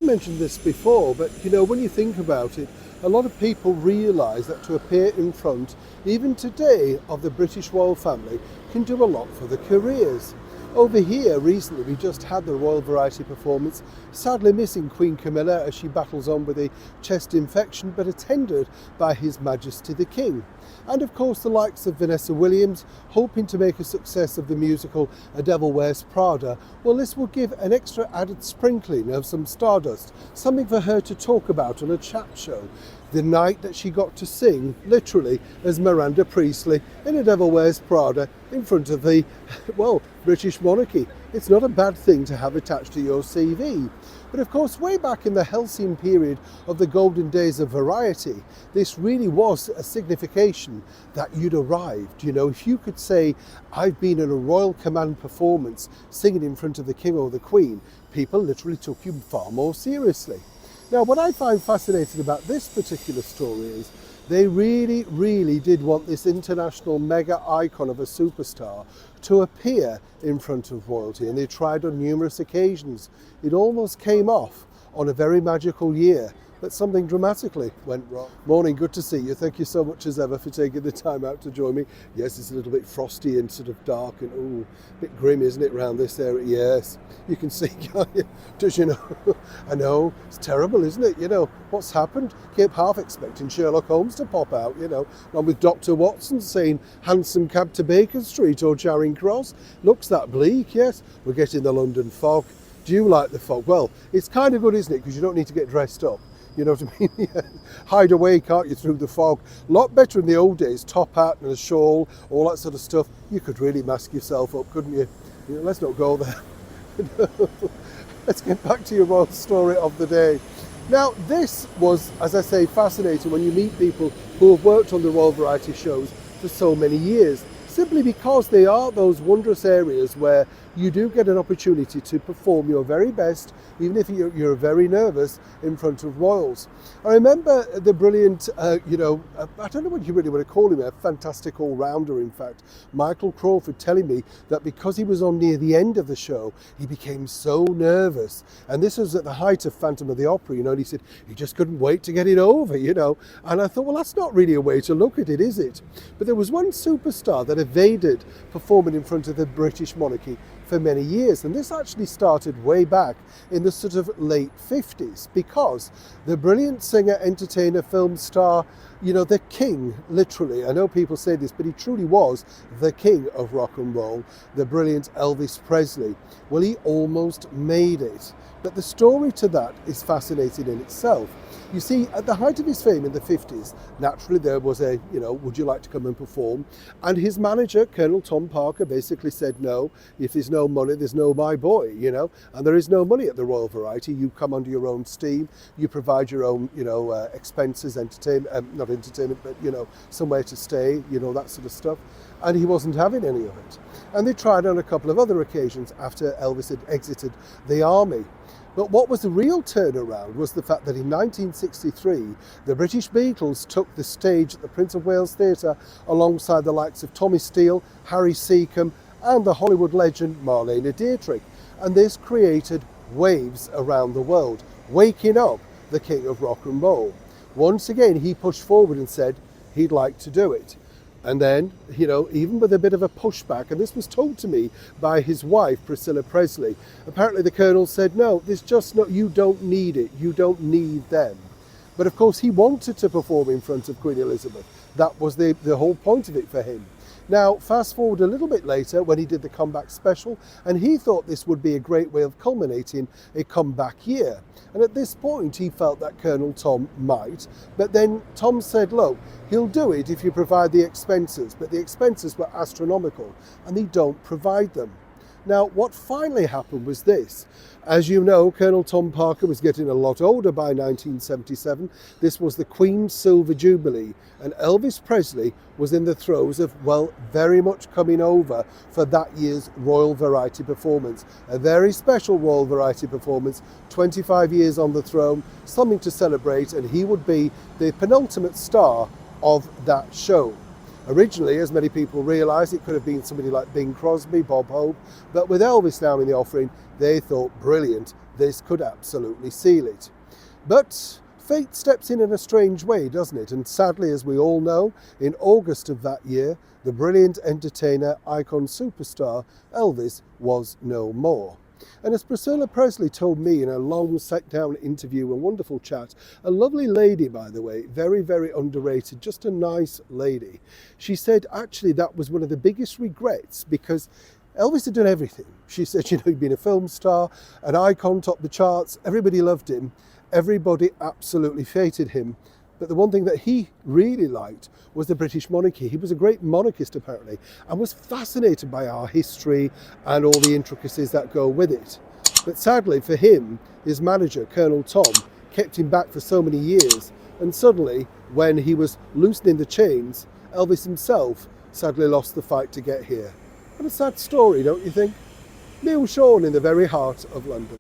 I mentioned this before, but when you think about it, a lot of people realise that to appear in front, even today, of the British royal family can do a lot for their careers. Over here recently we just had the Royal Variety performance, sadly missing Queen Camilla as she battles on with a chest infection, but attended by His Majesty the King. And of course the likes of Vanessa Williams, hoping to make a success of the musical A Devil Wears Prada. Well, this will give an extra added sprinkling of some stardust, something for her to talk about on a chat show. The night that she got to sing, literally, as Miranda Priestley in A Devil Wears Prada in front of the, British monarchy. It's not a bad thing to have attached to your CV. But of course, way back in the halcyon period of the golden days of variety, this really was a signification that you'd arrived. If you could say, I've been in a Royal Command performance singing in front of the King or the Queen, people literally took you far more seriously. Now, what I find fascinating about this particular story is they really, really did want this international mega icon of a superstar to appear in front of royalty, and they tried on numerous occasions. It almost came off on a very magical year, but something dramatically went wrong. Morning, good to see you. Thank you so much as ever for taking the time out to join me. Yes, it's a little bit frosty and sort of dark and a bit grim, isn't it, around this area? Yes, you can see, can't you? Does I know, it's terrible, isn't it? What's happened? Kept half expecting Sherlock Holmes to pop out, Not with Dr. Watson saying hansom cab to Baker Street or Charing Cross. Looks that bleak, yes. We're getting the London fog. Do you like the fog? Well, it's kind of good, isn't it? Because you don't need to get dressed up. You know what I mean? Yeah. Hide away, can't you, through the fog? A lot better in the old days, top hat and a shawl, all that sort of stuff. You could really mask yourself up, couldn't you? Let's not go there. Let's get back to your royal story of the day. Now, this was, as I say, fascinating when you meet people who have worked on the Royal Variety shows for so many years, simply because they are those wondrous areas where you do get an opportunity to perform your very best, even if you're very nervous, in front of royals. I remember the brilliant, I don't know what you really want to call him, a fantastic all-rounder, in fact, Michael Crawford, telling me that because he was on near the end of the show, he became so nervous. And this was at the height of Phantom of the Opera, and he said he just couldn't wait to get it over, And I thought, well, that's not really a way to look at it, is it? But there was one superstar that evaded performing in front of the British monarchy for many years, and this actually started way back in the sort of late 50s, because the brilliant singer, entertainer, film star, the king, literally, I know people say this, but he truly was the king of rock and roll, the brilliant Elvis Presley. Well, he almost made it, but the story to that is fascinating in itself. You see, at the height of his fame in the 50s, naturally there was a, would you like to come and perform? And his manager, Colonel Tom Parker, basically said, no, if there's no money, there's no my boy, and there is no money at the Royal Variety. You come under your own steam, you provide your own, expenses, not entertainment, but, somewhere to stay, that sort of stuff. And he wasn't having any of it. And they tried on a couple of other occasions after Elvis had exited the army. But what was the real turnaround was the fact that in 1963, the British Beatles took the stage at the Prince of Wales Theatre alongside the likes of Tommy Steele, Harry Seacombe, and the Hollywood legend Marlene Dietrich. And this created waves around the world, waking up the king of rock and roll. Once again, he pushed forward and said he'd like to do it. And then, even with a bit of a pushback, and this was told to me by his wife, Priscilla Presley, apparently the colonel said, no, you don't need it, you don't need them. But of course he wanted to perform in front of Queen Elizabeth. That was the whole point of it for him. Now, fast forward a little bit later when he did the comeback special, and he thought this would be a great way of culminating a comeback year. And at this point, he felt that Colonel Tom might, but then Tom said, look, he'll do it if you provide the expenses, but the expenses were astronomical, and they don't provide them. Now, what finally happened was this. As you know, Colonel Tom Parker was getting a lot older by 1977. This was the Queen's Silver Jubilee, and Elvis Presley was in the throes of, very much coming over for that year's Royal Variety performance. A very special Royal Variety performance, 25 years on the throne, something to celebrate, and he would be the penultimate star of that show. Originally, as many people realised, it could have been somebody like Bing Crosby, Bob Hope, but with Elvis now in the offering, they thought, brilliant, this could absolutely seal it. But fate steps in a strange way, doesn't it? And sadly, as we all know, in August of that year, the brilliant entertainer, icon, superstar Elvis was no more. And as Priscilla Presley told me in a long sit-down interview, a wonderful chat, a lovely lady, by the way, very, very underrated, just a nice lady, she said actually that was one of the biggest regrets because Elvis had done everything. She said, he'd been a film star, an icon, topped the charts, everybody loved him, everybody absolutely hated him. But the one thing that he really liked was the British monarchy. He was a great monarchist, apparently, and was fascinated by our history and all the intricacies that go with it. But sadly for him, his manager, Colonel Tom, kept him back for so many years. And suddenly, when he was loosening the chains, Elvis himself sadly lost the fight to get here. What a sad story, don't you think? Neil Sean in the very heart of London.